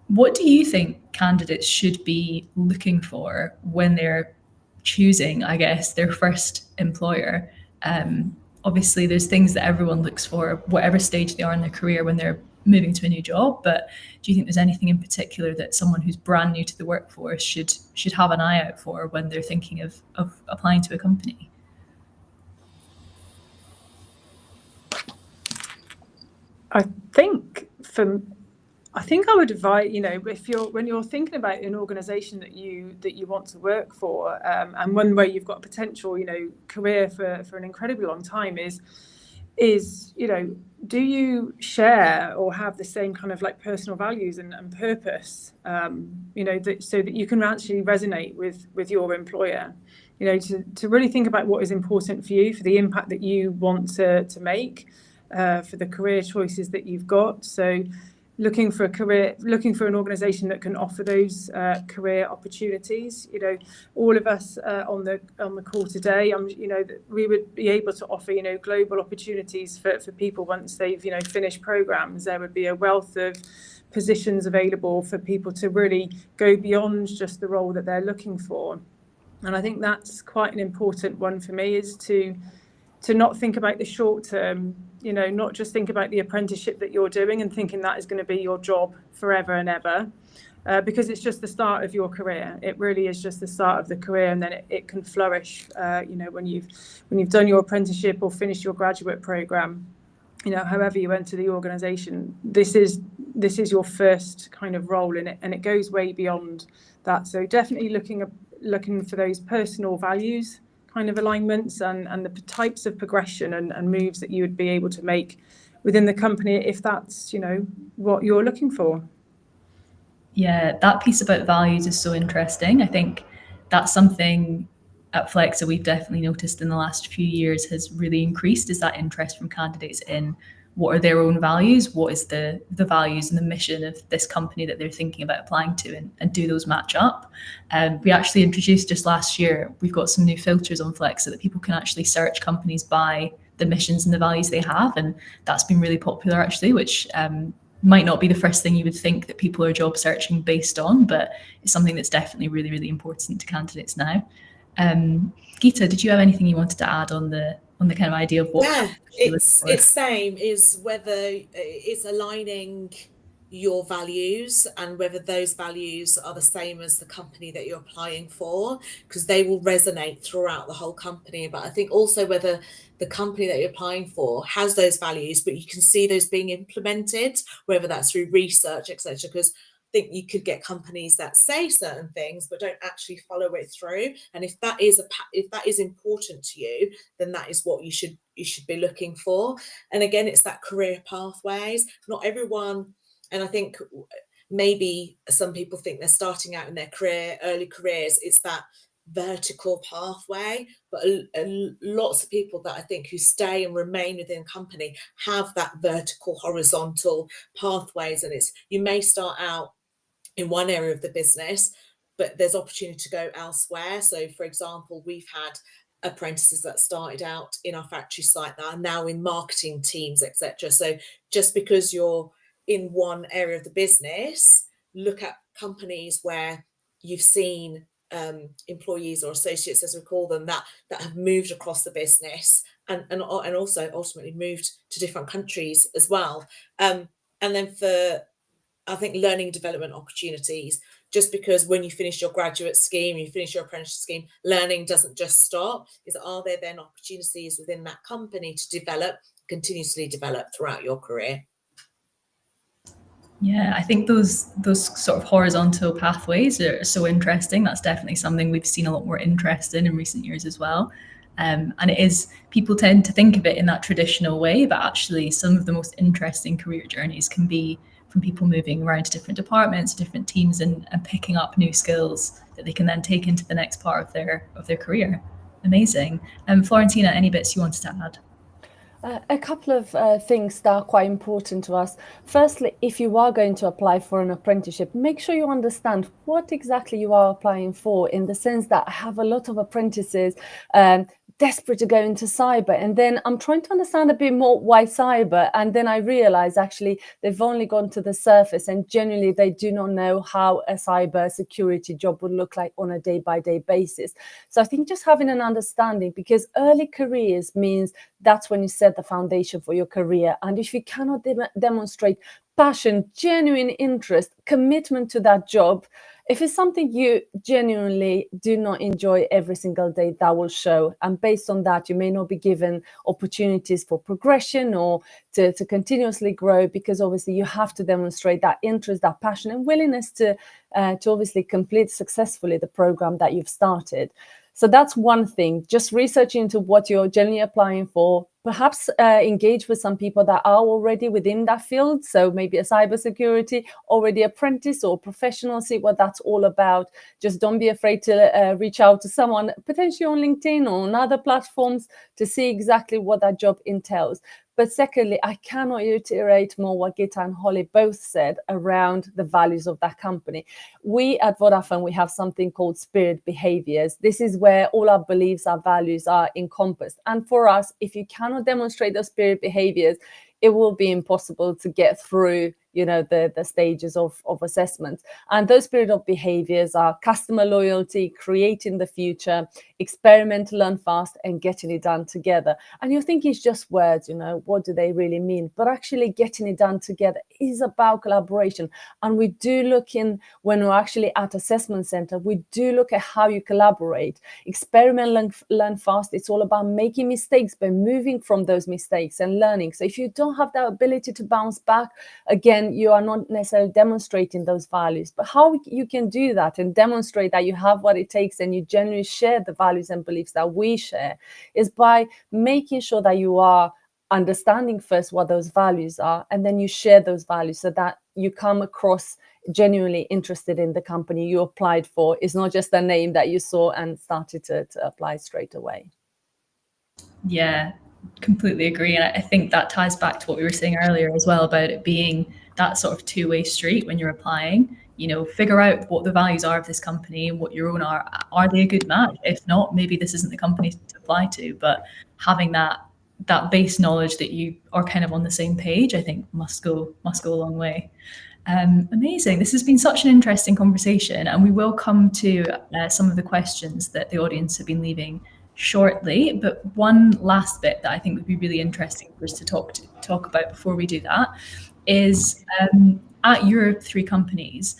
What do you think candidates should be looking for when they're choosing, I guess, their first employer? Obviously, there's things that everyone looks for, whatever stage they are in their career when they're moving to a new job. But do you think there's anything in particular that someone who's brand new to the workforce should have an eye out for when they're thinking of applying to a company? I think I would advise, when you're thinking about an organisation that you want to work for, and one where you've got a potential, career for an incredibly long time, is do you share or have the same kind of like personal values and purpose, so that you can actually resonate with your employer, to really think about what is important for you, for the impact that you want to make, for the career choices that you've got. So looking for an organisation that can offer those career opportunities. All of us on the call today, that we would be able to offer, global opportunities for people once they've, finished programs. There would be a wealth of positions available for people to really go beyond just the role that they're looking for. And I think that's quite an important one for me, is to not think about the short term, not just think about the apprenticeship that you're doing and thinking that is going to be your job forever and ever, because it's just the start of your career. It really is just the start of the career, and then it can flourish, when you've done your apprenticeship or finished your graduate program, however you enter the organisation, this is your first kind of role in it, and it goes way beyond that. So definitely looking for those personal values kind of alignments and the types of progression and moves that you would be able to make within the company, if that's, what you're looking for. Yeah, that piece about values is so interesting. I think that's something at Flexa we've definitely noticed in the last few years has really increased, is that interest from candidates in what are their own values, what is the values and the mission of this company that they're thinking about applying to, and do those match up. We actually introduced just last year, we've got some new filters on Flex so that people can actually search companies by the missions and the values they have, and that's been really popular actually, which might not be the first thing you would think that people are job searching based on, but it's something that's definitely really, really important to candidates now. Gita, did you have anything you wanted to add on the kind of idea of what? Yeah, it's same, is whether it's aligning your values and whether those values are the same as the company that you're applying for, because they will resonate throughout the whole company. But I think also whether the company that you're applying for has those values, but you can see those being implemented, whether that's through research, etc. Because I think you could get companies that say certain things but don't actually follow it through. And if that is important to you, then that is what you should be looking for. And again, it's that career pathways. Not everyone, and I think maybe some people think they're starting out in their early careers, it's that vertical pathway, but lots of people that I think who stay and remain within company have that vertical, horizontal pathways. And you may start out in one area of the business, but there's opportunity to go elsewhere. So for example, we've had apprentices that started out in our factory site that are now in marketing teams, etc. So just because you're in one area of the business, look at companies where you've seen employees or associates, as we call them, that have moved across the business and also ultimately moved to different countries as well. And then for, I think, learning and development opportunities, just because when you finish your graduate scheme, you finish your apprenticeship scheme, learning doesn't just stop. Are there then opportunities within that company to continuously develop throughout your career? Yeah, I think those sort of horizontal pathways are so interesting. That's definitely something we've seen a lot more interest in recent years as well. And it is, people tend to think of it in that traditional way, but actually some of the most interesting career journeys can be from people moving around to different departments, different teams, and picking up new skills that they can then take into the next part of their career. Amazing. Florentina, any bits you wanted to add? A couple of things that are quite important to us. Firstly, if you are going to apply for an apprenticeship, make sure you understand what exactly you are applying for, in the sense that I have a lot of apprentices desperate to go into cyber, and then I'm trying to understand a bit more why cyber, and then I realize actually they've only gone to the surface, and generally they do not know how a cyber security job would look like on a day-by-day basis. So I think just having an understanding, because early careers means that's when you set the foundation for your career. And if you cannot demonstrate passion, genuine interest, commitment to that job, if it's something you genuinely do not enjoy every single day, that will show. And based on that, you may not be given opportunities for progression or to continuously grow, because obviously you have to demonstrate that interest, that passion, and willingness to obviously complete successfully the program that you've started. So that's one thing, just researching into what you're generally applying for. Perhaps engage with some people that are already within that field. So maybe a cybersecurity already apprentice or professional, see what that's all about. Just don't be afraid to reach out to someone, potentially on LinkedIn or on other platforms, to see exactly what that job entails. But secondly, I cannot reiterate more what Gita and Holly both said around the values of that company. We at Vodafone, we have something called spirit behaviors. This is where all our beliefs, our values are encompassed. And for us, if you cannot demonstrate those spirit behaviors, it will be impossible to get through, the stages of assessment. And those spirit of behaviors are customer loyalty, creating the future, experiment, learn fast, and getting it done together. And you think it's just words, what do they really mean? But actually getting it done together is about collaboration. And we do look in, when we're actually at assessment center, we do look at how you collaborate. Experiment, learn fast. It's all about making mistakes, but moving from those mistakes and learning. So if you don't have that ability to bounce back, again, you are not necessarily demonstrating those values. But how you can do that and demonstrate that you have what it takes and you genuinely share the values and beliefs that we share is by making sure that you are understanding first what those values are, and then you share those values so that you come across genuinely interested in the company you applied for. It's not just a name that you saw and started to apply straight away. Yeah, completely agree. And I think that ties back to what we were saying earlier as well, about it being that sort of two-way street when you're applying. Figure out what the values are of this company and what your own are. Are they a good match? If not, maybe this isn't the company to apply to. But having that that base knowledge that you are kind of on the same page, I think must go a long way. Amazing. This has been such an interesting conversation, and we will come to some of the questions that the audience have been leaving shortly. But one last bit that I think would be really interesting for us to talk about before we do that is at your 3 companies,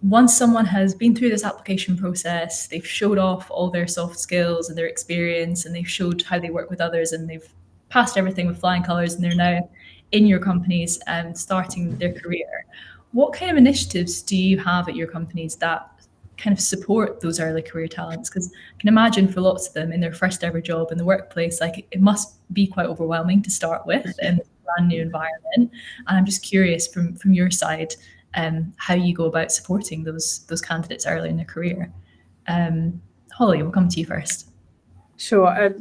once someone has been through this application process, they've showed off all their soft skills and their experience, and they've showed how they work with others, and they've passed everything with flying colours, and they're now in your companies and starting their career. What kind of initiatives do you have at your companies that kind of support those early career talents? Because I can imagine for lots of them in their first ever job in the workplace, like it must be quite overwhelming to start with in a brand new environment. And I'm just curious from your side, how you go about supporting those candidates early in their career. Holly, we'll come to you first. Sure.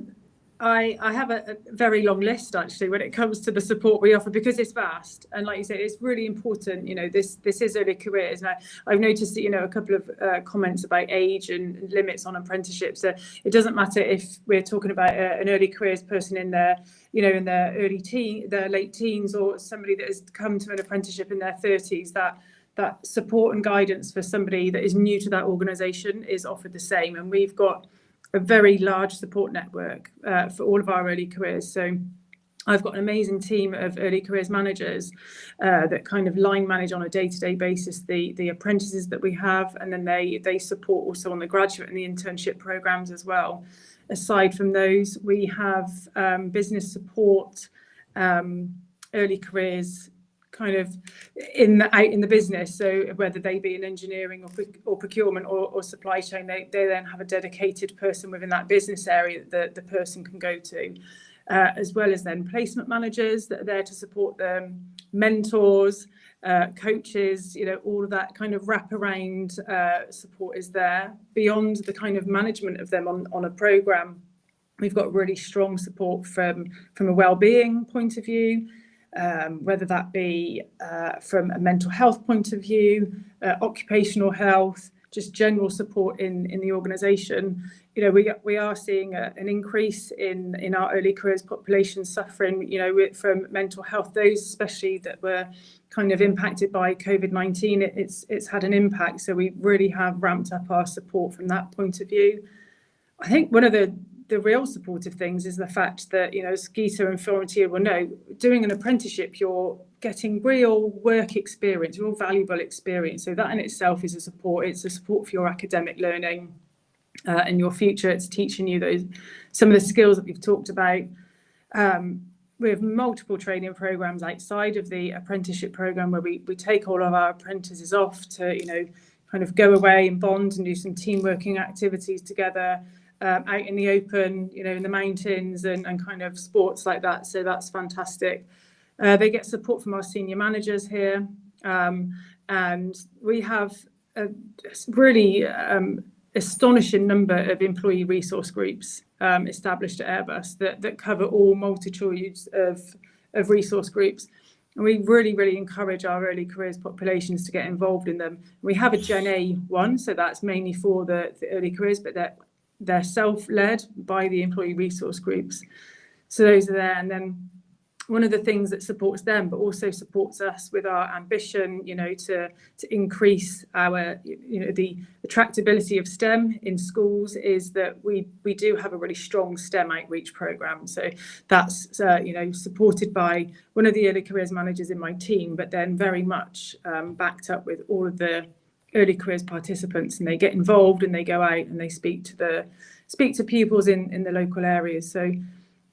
I have a very long list actually when it comes to the support we offer, because it's vast, and like you said, it's really important. This is early careers, and I've noticed that a couple of comments about age and limits on apprenticeships. So it doesn't matter if we're talking about an early careers person in their in their late teens, or somebody that has come to an apprenticeship in their 30s. That support and guidance for somebody that is new to that organisation is offered the same, and we've got a very large support network for all of our early careers. So I've got an amazing team of early careers managers that kind of line manage on a day-to-day basis the apprentices that we have, and then they support also on the graduate and the internship programs as well. Aside from those, we have business support, early careers kind of out in the business. So whether they be in engineering or procurement or supply chain, they then have a dedicated person within that business area that the person can go to, as well as then placement managers that are there to support them, mentors, coaches, all of that kind of wraparound support is there. Beyond the kind of management of them on a program, we've got really strong support from a well-being point of view, whether that be from a mental health point of view, occupational health, just general support in the organisation. We are seeing an increase in our early careers population suffering, from mental health. Those especially that were kind of impacted by COVID-19, it's had an impact. So we really have ramped up our support from that point of view. I think one of the real supportive things is the fact that, as Gita and Florentina will know, doing an apprenticeship, you're getting real work experience, real valuable experience. So that in itself is a support. It's a support for your academic learning and your future. It's teaching you some of the skills that we've talked about. We have multiple training programs outside of the apprenticeship program where we take all of our apprentices off to, kind of go away and bond and do some team working activities together. Out in the open, in the mountains and kind of sports like that. So that's fantastic. They get support from our senior managers here. And we have a really astonishing number of employee resource groups established at Airbus that cover all multitudes of resource groups. And we really, really encourage our early careers populations to get involved in them. We have a Gen A one, so that's mainly for the early careers, but they're self-led by the employee resource groups. So those are there. And then one of the things that supports them, but also supports us with our ambition, to increase our, the attractability of STEM in schools, is that we do have a really strong STEM outreach program. So that's, supported by one of the early careers managers in my team, but then very much backed up with all of the early careers participants, and they get involved and they go out and they speak to pupils in the local areas. So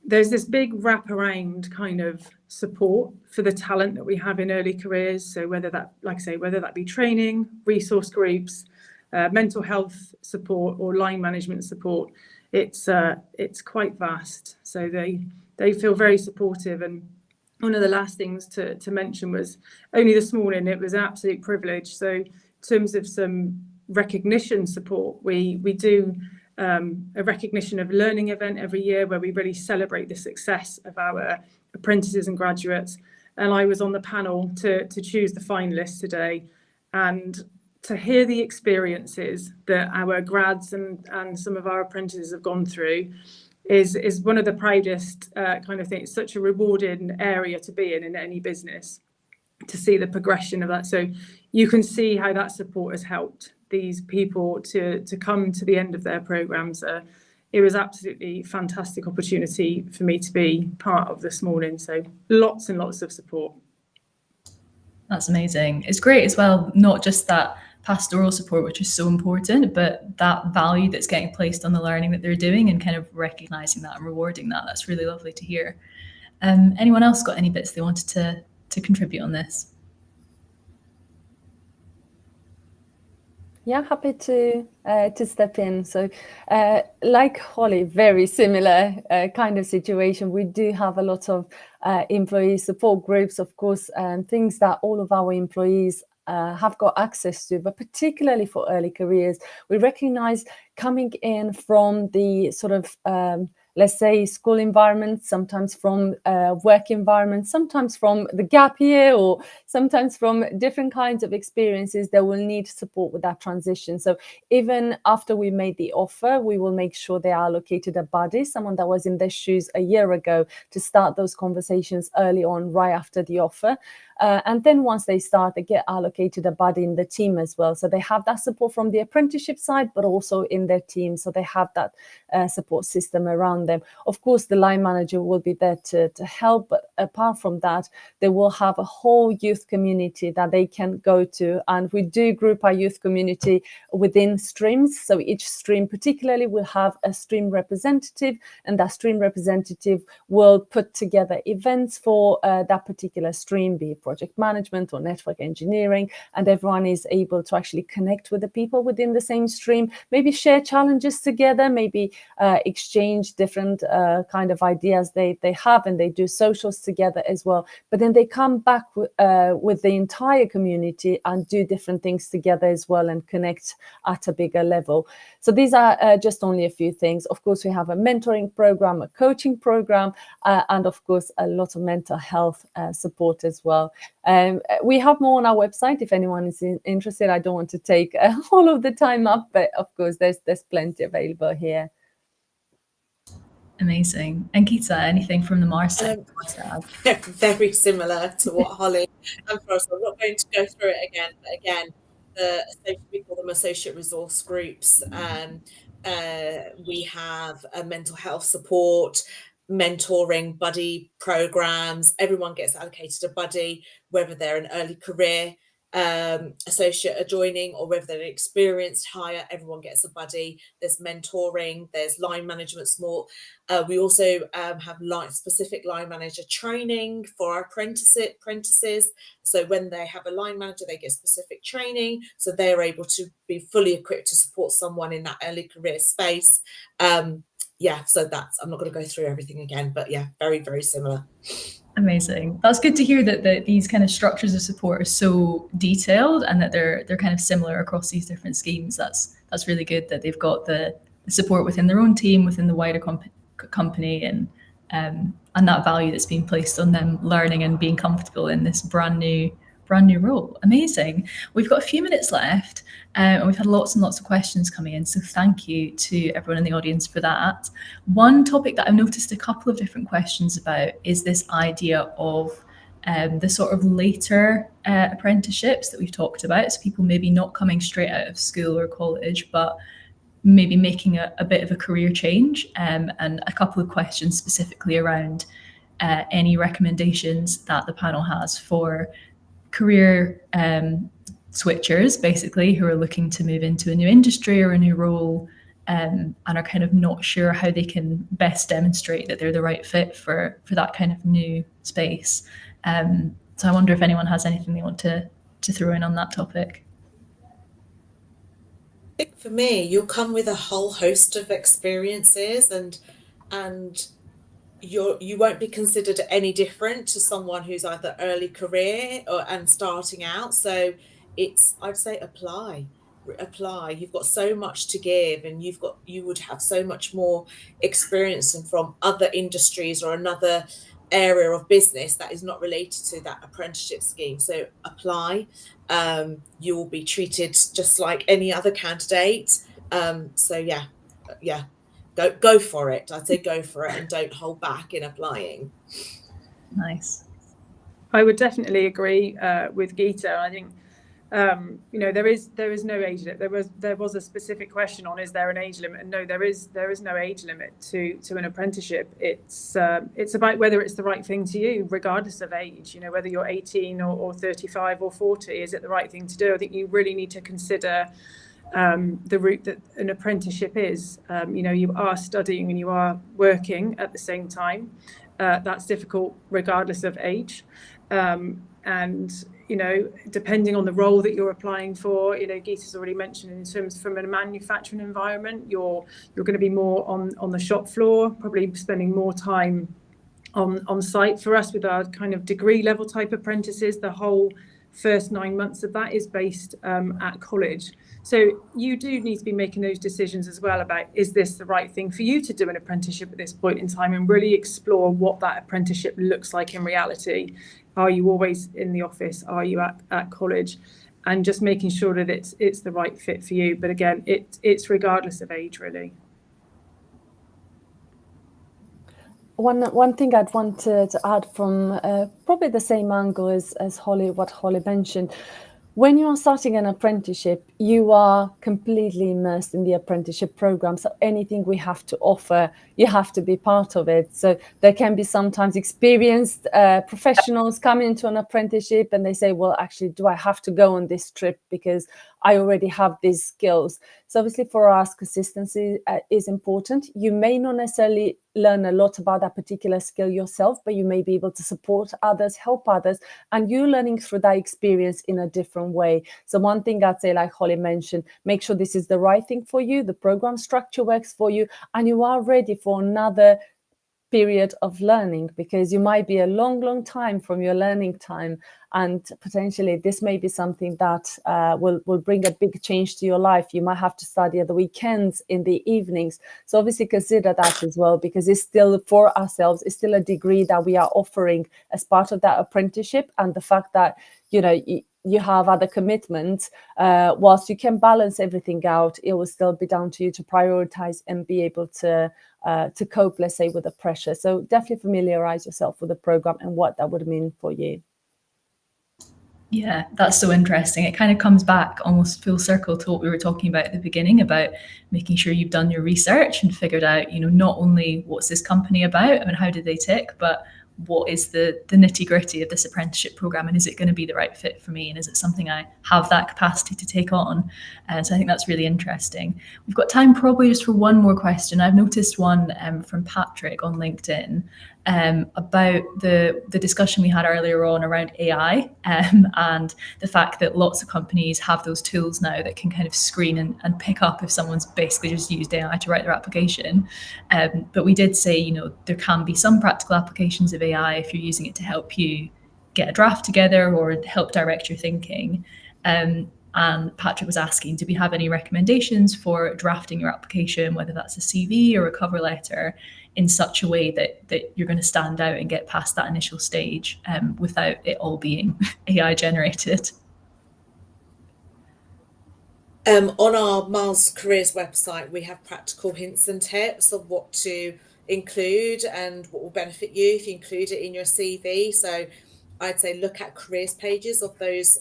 there's this big wraparound kind of support for the talent that we have in early careers. So whether that be training, resource groups, mental health support or line management support, it's quite vast. So they feel very supportive. And one of the last things to mention was only this morning, it was an absolute privilege. So in terms of some recognition support, we do a recognition of learning event every year where we really celebrate the success of our apprentices and graduates. And I was on the panel to choose the finalists today, and to hear the experiences that our grads and some of our apprentices have gone through, is one of the proudest kind of things. It's such a rewarding area to be in any business, to see the progression of that. So you can see how that support has helped these people to come to the end of their programs. It was absolutely fantastic opportunity for me to be part of this morning. So lots and lots of support. That's amazing. It's great as well, not just that pastoral support, which is so important, but that value that's getting placed on the learning that they're doing and kind of recognizing that and rewarding that. That's really lovely to hear. Anyone else got any bits they wanted to contribute on this? Yeah, happy to step in. So like Holly, very similar kind of situation. We do have a lot of employee support groups, of course, and things that all of our employees have got access to, but particularly for early careers, we recognize coming in from the sort of let's say school environment, sometimes from work environment, sometimes from the gap year, or sometimes from different kinds of experiences that will need support with that transition. So even after we made the offer, we will make sure they are allocated a buddy, someone that was in their shoes a year ago, to start those conversations early on, right after the offer. And then once they start, they get allocated a buddy in the team as well. So they have that support from the apprenticeship side, but also in their team. So they have that support system around them. Of course, the line manager will be there to help. But apart from that, they will have a whole youth community that they can go to. And we do group our youth community within streams. So each stream particularly will have a stream representative, and that stream representative will put together events for that particular stream, be it project management or network engineering, and everyone is able to actually connect with the people within the same stream, maybe share challenges together, maybe exchange different kind of ideas they have, and they do socials together as well. But then they come back with the entire community and do different things together as well and connect at a bigger level. So these are just only a few things. Of course, we have a mentoring program, a coaching program, and of course, a lot of mental health support as well. We have more on our website if anyone is interested. I don't want to take all of the time up, but of course, there's plenty available here. Amazing. And Gita, anything from the Mars side? Very similar to what Holly and Florence. I'm not going to go through it again, but again, we call them associate resource groups. We have a mental health support, mentoring, buddy programs. Everyone gets allocated a buddy, whether they're an early career associate adjoining or whether they're an experienced hire. Everyone gets a buddy. There's mentoring, there's line management support. We also have specific line manager training for our apprentices. So when they have a line manager, they get specific training, so they're able to be fully equipped to support someone in that early career space. So I'm not going to go through everything again, but yeah, very, very similar. Amazing. That's good to hear that these kind of structures of support are so detailed and that they're kind of similar across these different schemes. That's really good that they've got the support within their own team, within the wider company, and that value that's being placed on them learning and being comfortable in this brand new role. Amazing. We've got a few minutes left, and we've had lots and lots of questions coming in, so thank you to everyone in the audience for that. One topic that I've noticed a couple of different questions about is this idea of the sort of later apprenticeships that we've talked about. So people maybe not coming straight out of school or college, but maybe making a bit of a career change, and a couple of questions specifically around any recommendations that the panel has for career switchers, basically, who are looking to move into a new industry or a new role, and are kind of not sure how they can best demonstrate that they're the right fit for that kind of new space. So I wonder if anyone has anything they want to throw in on that topic. I think for me, you'll come with a whole host of experiences, and you won't be considered any different to someone who's either early career and starting out. So I'd say apply. You've got so much to give, and you would have so much more experience from other industries or another area of business that is not related to that apprenticeship scheme. So apply. You will be treated just like any other candidate. So yeah. go for it. I'd say go for it and don't hold back in applying. Nice. I would definitely agree with Gita. I think there is no age limit. There was a specific question on, is there an age limit? And no, there is no age limit to an apprenticeship. It's about whether it's the right thing to you, regardless of age. Whether you're 18 or 35 or 40, is it the right thing to do? I think you really need to consider the route that an apprenticeship is. You are studying and you are working at the same time. That's difficult regardless of age. And depending on the role that you're applying for, Gita's already mentioned, in terms from a manufacturing environment, you're going to be more on the shop floor, probably spending more time on site. For us, with our kind of degree level type apprentices, the whole first 9 months of that is based at college. So you do need to be making those decisions as well about, is this the right thing for you to do an apprenticeship at this point in time, and really explore what that apprenticeship looks like in reality. Are you always in the office? Are you at college? And just making sure that it's the right fit for you. But again, it's regardless of age, really. One thing I'd want to add from probably the same angle as what Holly mentioned. When you are starting an apprenticeship, you are completely immersed in the apprenticeship program. So anything we have to offer, you have to be part of it. So there can be sometimes experienced professionals coming into an apprenticeship and they say, well, actually, do I have to go on this trip because I already have these skills? So obviously for us, consistency is important. You may not necessarily learn a lot about that particular skill yourself, but you may be able to support others, help others, and you're learning through that experience in a different way. So one thing I'd say, like Holly mentioned, make sure this is the right thing for you, the program structure works for you, and you are ready for another period of learning, because you might be a long time from your learning time, and potentially this may be something that will bring a big change to your life. You might have to study at the weekends, in the evenings. So obviously consider that as well, because it's still for ourselves, it's still a degree that we are offering as part of that apprenticeship. And the fact that you have other commitments, whilst you can balance everything out, it will still be down to you to prioritize and be able to cope, let's say, with the pressure. So definitely familiarize yourself with the program and what that would mean for you. Yeah, that's so interesting. It kind of comes back almost full circle to what we were talking about at the beginning, about making sure you've done your research and figured out, not only what's this company about and how do they tick, but what is the nitty gritty of this apprenticeship program, and is it going to be the right fit for me, and is it something I have that capacity to take on? So I think that's really interesting. We've got time probably just for one more question. I've noticed one from Patrick on LinkedIn about the discussion we had earlier on around AI and the fact that lots of companies have those tools now that can kind of screen and pick up if someone's basically just used AI to write their application. But we did say, there can be some practical applications of AI if you're using it to help you get a draft together or help direct your thinking. And Patrick was asking, do we have any recommendations for drafting your application, whether that's a CV or a cover letter, in such a way that you're going to stand out and get past that initial stage without it all being AI generated? On our Mars Careers website, we have practical hints and tips of what to include and what will benefit you if you include it in your CV. So I'd say look at careers pages of those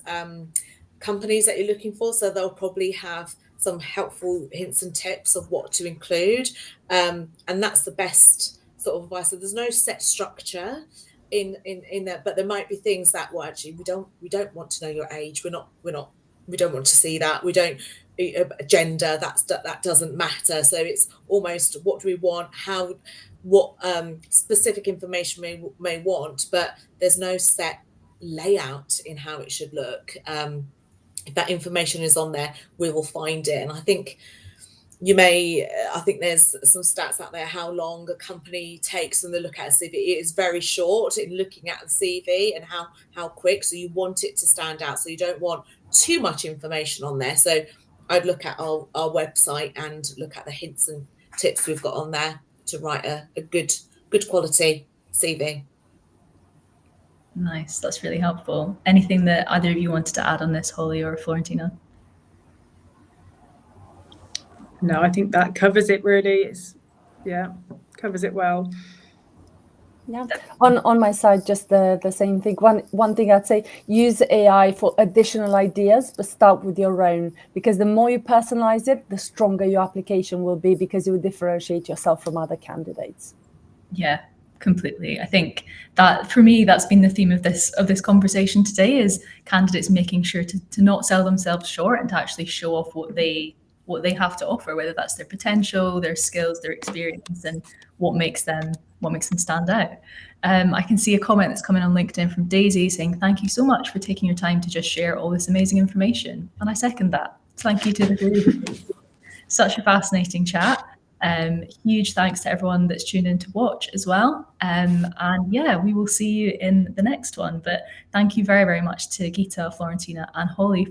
companies that you're looking for. So they'll probably have some helpful hints and tips of what to include. And that's the best sort of advice. So there's no set structure in that, but there might be things that, well, actually we don't want to know your age. We don't want to see that. We don't gender, that doesn't matter. So it's almost, what do we want, what specific information may want, but there's no set layout in how it should look. If that information is on there, we will find it. And I think there's some stats out there how long a company takes when they look at a CV. It is very short in looking at the CV and how quick. So you want it to stand out. So you don't want too much information on there. So I'd look at our website and look at the hints and tips we've got on there to write a good quality CV. Nice, that's really helpful. Anything that either of you wanted to add on this, Holly or Florentina? No, I think that covers it really. Yeah, covers it well. Yeah, on my side, just the same thing. One thing I'd say, use AI for additional ideas, but start with your own, because the more you personalize it, the stronger your application will be, because you will differentiate yourself from other candidates. Yeah, completely. I think that for me, that's been the theme of this conversation today, is candidates making sure to not sell themselves short and to actually show off what they have to offer, whether that's their potential, their skills, their experience, and what makes them stand out. I can see a comment that's coming on LinkedIn from Daisy saying, "Thank you so much for taking your time to just share all this amazing information." And I second that. Thank you to the group. Such a fascinating chat. Huge thanks to everyone that's tuned in to watch as well. And yeah, we will see you in the next one. But thank you very, very much to Gita, Florentina and Holly